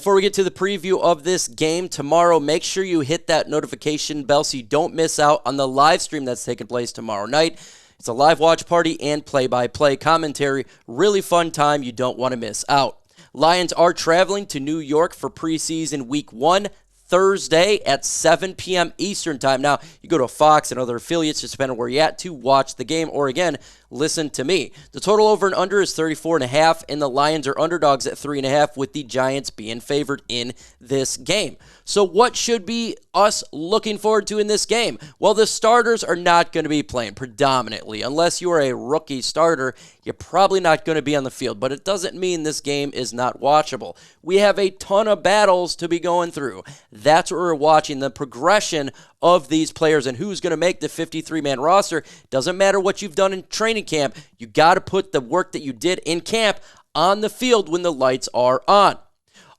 before we get to the preview of this game tomorrow, make sure you hit that notification bell so you don't miss out on the live stream that's taking place tomorrow night. It's a live watch party and play-by-play commentary. Really fun time. You don't want to miss out. Lions are traveling to New York for preseason week 1. Thursday at 7 p.m. Eastern time. Now, you go to Fox and other affiliates, just depending on where you're at, to watch the game, or again, listen to me. The total over and under is 34.5, and the Lions are underdogs at 3.5, with the Giants being favored in this game. So what should be us looking forward to in this game? Well, the starters are not going to be playing predominantly. Unless you are a rookie starter, you're probably not going to be on the field, but it doesn't mean this game is not watchable. We have a ton of battles to be going through. That's what we're watching, the progression of these players and who's going to make the 53-man roster. Doesn't matter what you've done in training camp. You got to put the work that you did in camp on the field when the lights are on.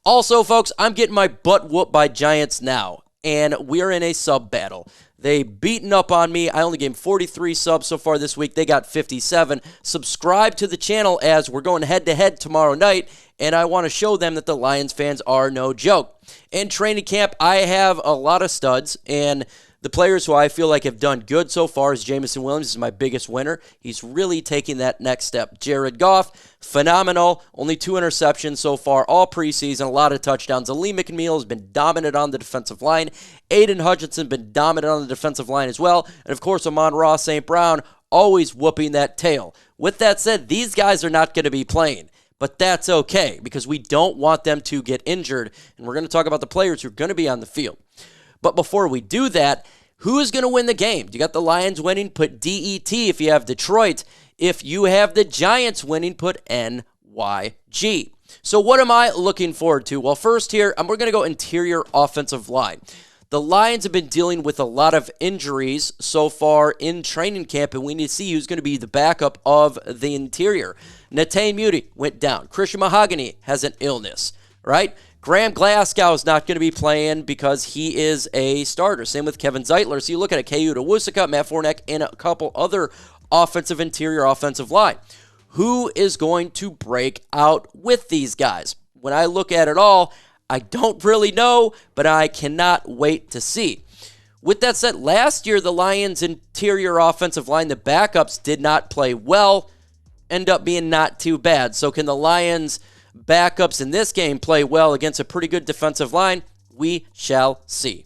Also, folks, I'm getting my butt whooped by Giants now, and we're in a sub battle. They beaten up on me. I only gave them 43 subs so far this week. They got 57. Subscribe to the channel as we're going head-to-head tomorrow night, and I want to show them that the Lions fans are no joke. In training camp, I have a lot of studs, and the players who I feel like have done good so far is Jameson Williams is my biggest winner. He's really taking that next step. Jared Goff, phenomenal. Only 2 interceptions so far all preseason, a lot of touchdowns. Ali McNeil has been dominant on the defensive line. Aiden Hutchinson been dominant on the defensive line as well. And, of course, Amon-Ra St. Brown always whooping that tail. With that said, these guys are not going to be playing. But that's okay because we don't want them to get injured. And we're going to talk about the players who are going to be on the field. But before we do that, who is going to win the game? You got the Lions winning, put DET if you have Detroit. If you have the Giants winning, put NYG. So what am I looking forward to? Well, first here, we're going to go interior offensive line. The Lions have been dealing with a lot of injuries so far in training camp, and we need to see who's going to be the backup of the interior. Netane Muti went down. Christian Mahogany has an illness, right? Graham Glasgow is not going to be playing because he is a starter. Same with Kevin Zeitler. So you look at a Kayuda Wusaka, Matt Fournette, and a couple other interior offensive line. Who is going to break out with these guys? When I look at it all, I don't really know, but I cannot wait to see. With that said, last year the Lions' interior offensive line, the backups did not play well, end up being not too bad. So can the Lions' backups in this game play well against a pretty good defensive line? We shall see.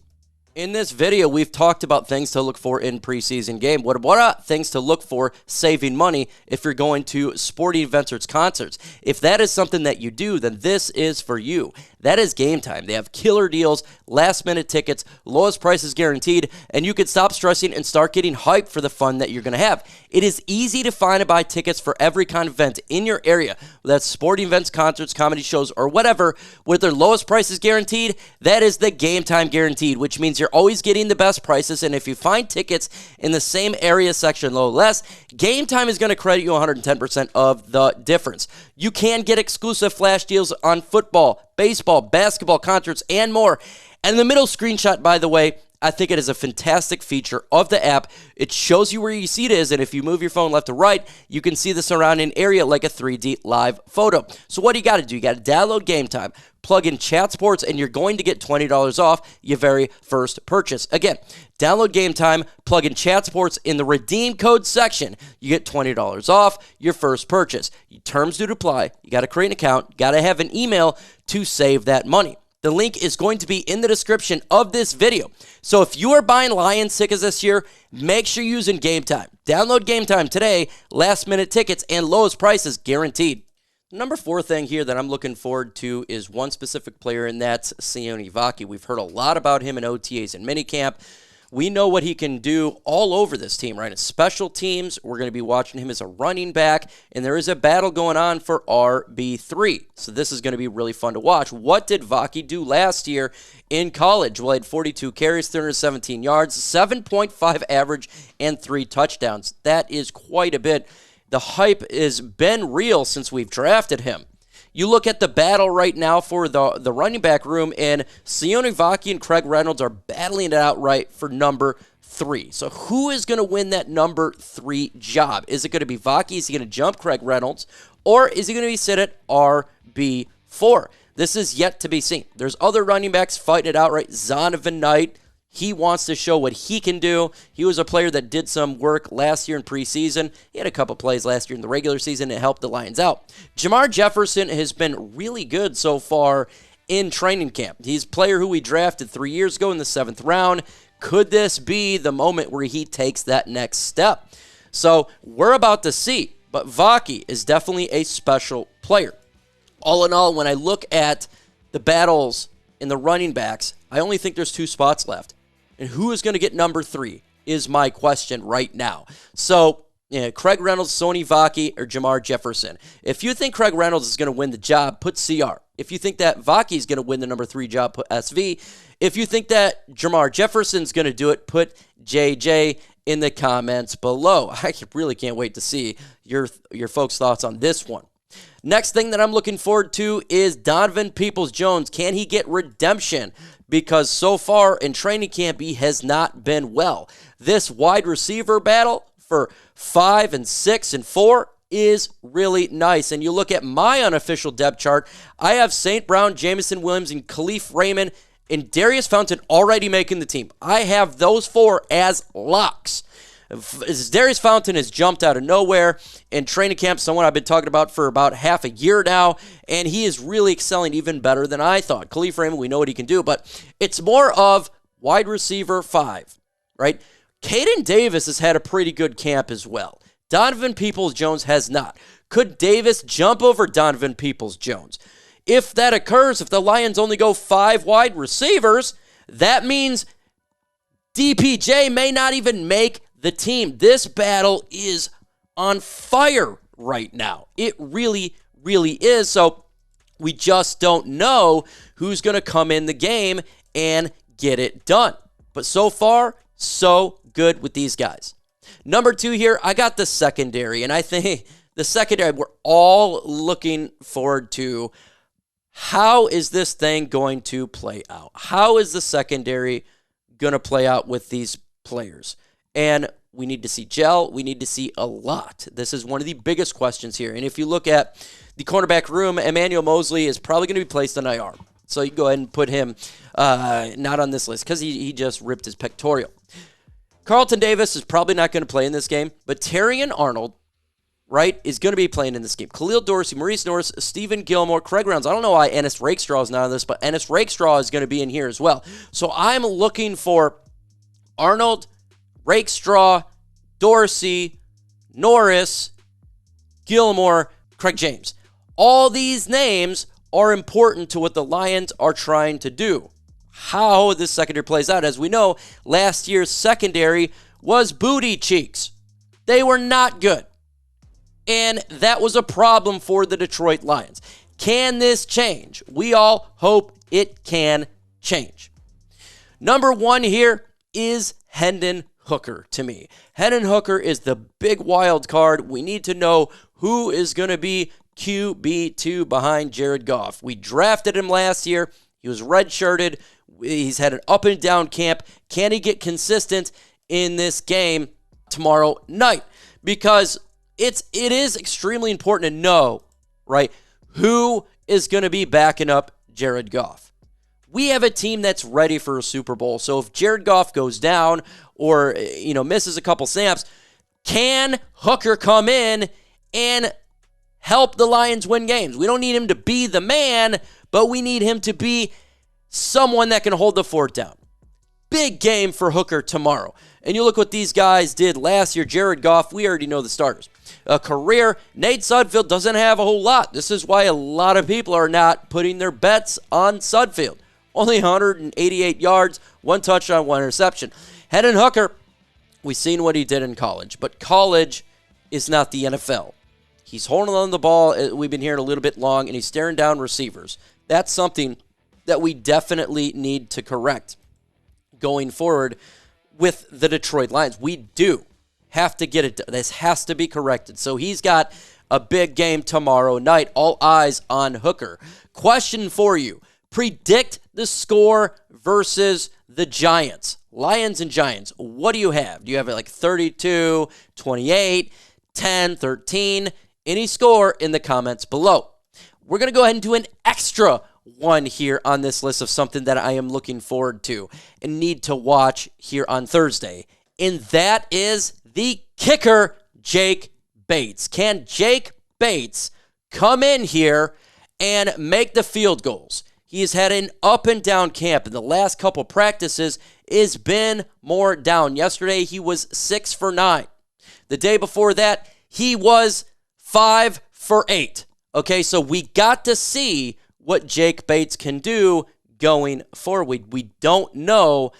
In this video, we've talked about things to look for in preseason game. What are things to look for saving money if you're going to sporting events or concerts? If that is something that you do, then this is for you. That is Game Time. They have killer deals, last-minute tickets, lowest prices guaranteed, and you can stop stressing and start getting hyped for the fun that you're going to have. It is easy to find and buy tickets for every kind of event in your area, whether that's sporting events, concerts, comedy shows, or whatever, with their lowest prices guaranteed. That is the Game Time guaranteed, which means you're always getting the best prices, and if you find tickets in the same area section, low or less, Game Time is going to credit you 110% of the difference. You can get exclusive flash deals on football, baseball, basketball, concerts, and more. And the middle screenshot, by the way, I think it is a fantastic feature of the app. It shows you where your seat is, and if you move your phone left to right, you can see the surrounding area like a 3D live photo. So what do? You got to download Game Time, plug in Chat Sports, and you're going to get $20 off your very first purchase. Again, download Game Time, plug in Chat Sports in the redeem code section. You get $20 off your first purchase. Terms do apply. You got to create an account, got to have an email to save that money. The link is going to be in the description of this video. So if you are buying Lions tickets this year, make sure you're using Game Time. Download Game Time today. Last-minute tickets and lowest prices guaranteed. Number 4 thing here that I'm looking forward to is one specific player, and that's Sione Vaki. We've heard a lot about him in OTAs and minicamp. We know what he can do all over this team, right? In special teams, we're going to be watching him as a running back, and there is a battle going on for RB3. So this is going to be really fun to watch. What did Vaki do last year in college? Well, he had 42 carries, 317 yards, 7.5 average, and 3 touchdowns. That is quite a bit. The hype has been real since we've drafted him. You look at the battle right now for the running back room, and Sione Vaki and Craig Reynolds are battling it out right for number 3. So who is going to win that number 3 job? Is it going to be Vaki? Is he going to jump Craig Reynolds? Or is he going to be sit at RB4? This is yet to be seen. There's other running backs fighting it out, right? Zonovan Knight, he wants to show what he can do. He was a player that did some work last year in preseason. He had a couple plays last year in the regular season. It helped the Lions out. Jahmyr Jefferson has been really good so far in training camp. He's a player who we drafted 3 years ago in the 7th round. Could this be the moment where he takes that next step? So we're about to see. But Vaki is definitely a special player. All in all, when I look at the battles in the running backs, I only think there's 2 spots left. And who is going to get number 3 is my question right now. So, Craig Reynolds, Sione Vaki, or Jahmyr Jefferson. If you think Craig Reynolds is going to win the job, put CR. If you think that Vaki is going to win the number 3 job, put SV. If you think that Jahmyr Jefferson's going to do it, put JJ in the comments below. I really can't wait to see your folks' thoughts on this one. Next thing that I'm looking forward to is Donovan Peoples-Jones. Can he get redemption? Because so far in training camp, he has not been well. This wide receiver battle for 5 and 6 and 4 is really nice. And you look at my unofficial depth chart, I have St. Brown, Jamison Williams, and Khalif Raymond and Darius Fountain already making the team. I have those 4 as locks. Darius Fountain has jumped out of nowhere in training camp, someone I've been talking about for about half a year now, and he is really excelling even better than I thought. Khalif Raymond, we know what he can do, but it's more of wide receiver 5, right? Caden Davis has had a pretty good camp as well. Donovan Peoples-Jones has not. Could Davis jump over Donovan Peoples-Jones? If that occurs, if the Lions only go 5 wide receivers, that means DPJ may not even make the team. This battle is on fire right now. It really, really is. So we just don't know who's going to come in the game and get it done. But so far, so good with these guys. Number 2 here, I got the secondary. And I think the secondary, we're all looking forward to how is this thing going to play out? How is the secondary going to play out with these players? And we need to see gel. We need to see a lot. This is one of the biggest questions here. And if you look at the cornerback room, Emmanuel Mosley is probably going to be placed on IR. So you go ahead and put him not on this list because he just ripped his pectoral. Carlton Davis is probably not going to play in this game, but Terrion Arnold, right, is going to be playing in this game. Khalil Dorsey, Maurice Norris, Stephen Gilmore, Craig Rounds. I don't know why Ennis Rakestraw is not on this, but Ennis Rakestraw is going to be in here as well. So I'm looking for Arnold, Rakestraw, Dorsey, Norris, Gilmore, Craig James. All these names are important to what the Lions are trying to do. How this secondary plays out. As we know, last year's secondary was booty cheeks. They were not good. And that was a problem for the Detroit Lions. Can this change? We all hope it can change. Number 1 here is Hendon Hooker to me. Hendon Hooker is the big wild card. We need to know who is going to be QB2 behind Jared Goff. We drafted him last year. He was redshirted. He's had an up and down camp. Can he get consistent in this game tomorrow night? Because it is extremely important to know, right, who is going to be backing up Jared Goff. We have a team that's ready for a Super Bowl. So if Jared Goff goes down or, misses a couple snaps, can Hooker come in and help the Lions win games? We don't need him to be the man, but we need him to be someone that can hold the fort down. Big game for Hooker tomorrow. And you look what these guys did last year. Jared Goff, we already know the starters. A career, Nate Sudfeld doesn't have a whole lot. This is why a lot of people are not putting their bets on Sudfeld. Only 188 yards, 1 touchdown, 1 interception. Hendon Hooker, we've seen what he did in college, but college is not the NFL. He's holding on the ball, we've been hearing a little bit long, and he's staring down receivers. That's something that we definitely need to correct going forward with the Detroit Lions. We do have to get it done. This has to be corrected. So he's got a big game tomorrow night. All eyes on Hooker. Question for you. Predict the score versus the Giants. Lions and Giants. What do you have? Do you have it like 32, 28, 10, 13? Any score in the comments below. We're going to go ahead and do an extra one here on this list of something that I am looking forward to and need to watch here on Thursday. And that is the kicker, Jake Bates. Can Jake Bates come in here and make the field goals? He has had an up and down camp. In the last couple practices, it's been more down. Yesterday, he was 6 for 9. The day before that, he was 5 for 8. Okay, so we got to see what Jake Bates can do going forward. We don't know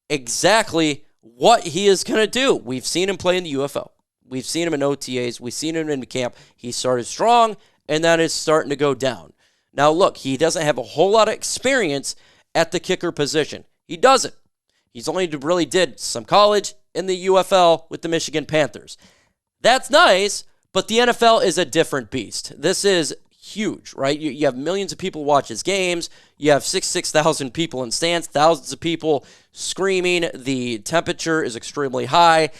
exactly what he is going to do. We've seen him play in the UFL. We've seen him in OTAs. We've seen him in the camp. He started strong, and that is starting to go down. Now, look, he doesn't have a whole lot of experience at the kicker position. He doesn't. He's only really did some college in the UFL with the Michigan Panthers. That's nice, but the NFL is a different beast. This is huge, right? You have millions of people watch his games. You have 6,000 people in stands, thousands of people screaming. The temperature is extremely high.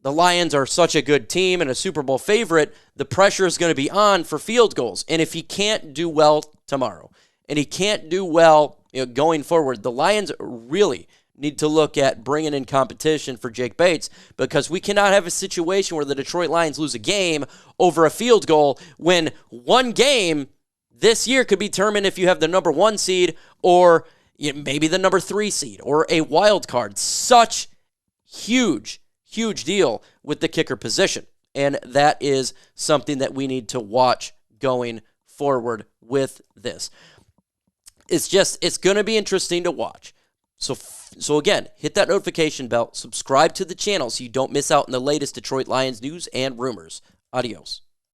The Lions are such a good team and a Super Bowl favorite. The pressure is going to be on for field goals. And if he can't do well tomorrow, and he can't do well going forward, the Lions really need to look at bringing in competition for Jake Bates, because we cannot have a situation where the Detroit Lions lose a game over a field goal when one game this year could be determined if you have the number 1 seed or maybe the number 3 seed or a wild card. Such huge deal with the kicker position. And that is something that we need to watch going forward with this. It's going to be interesting to watch. So again, hit that notification bell, subscribe to the channel so you don't miss out on the latest Detroit Lions news and rumors. Adios.